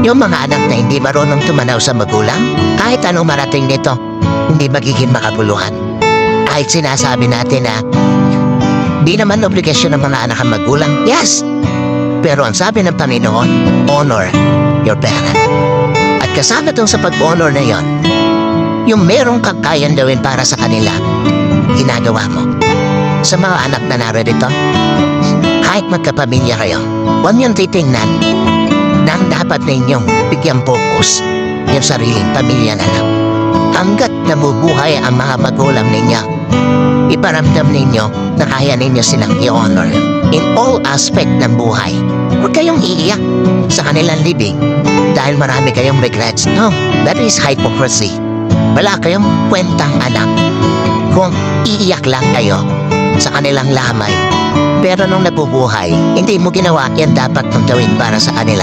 Yung mga anak na hindi marunong tumanaw sa magulang, kahit anong marating nito, hindi magiging makabuluhan. Kahit sinasabi natin na di naman obligasyon ng mga anak ang magulang, yes! Pero ang sabi ng Panginoon, honor your parent. At kasama dun sa pag-honor na yon, yung merong kang kayang gawin para sa kanila, ginagawa mo. Sa mga anak na narito, kahit magkapamilya kayo, huwag niyong titingnan na ang dapat ninyong bigyang focus yung sariling pamilya na lang. Hanggat nabubuhay ang mga magulang ninyo, iparamdam ninyo na kaya ninyo silang i-honor in all aspect ng buhay. Huwag kayong iiyak sa kanilang libing dahil marami kayong regrets. No, that is hypocrisy. Wala kayong kwentang anak kung iiyak lang kayo sa kanilang lamay. Pero nung nabubuhay, hindi mo ginawa yan dapat mong gawin para sa kanila.